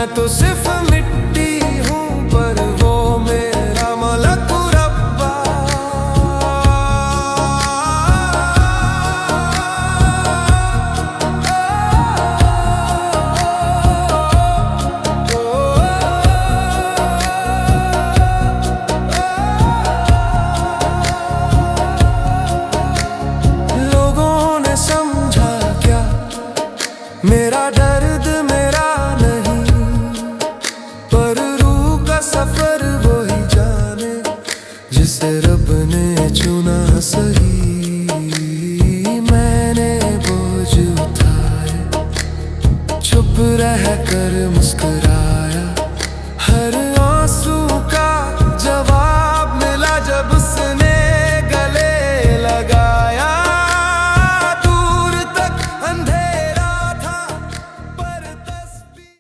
मैं तो सिर्फ मिट्टी हूँ पर वो मेरा मलक रब्बा। लोगों ने समझा क्या मेरा दर्द मेरा नहीं, पर रूह का सफर वो ही जाने जिसे रब ने चुना सही। मैंने बोझ उठाए, चुप रह कर मुस्कुराया, हर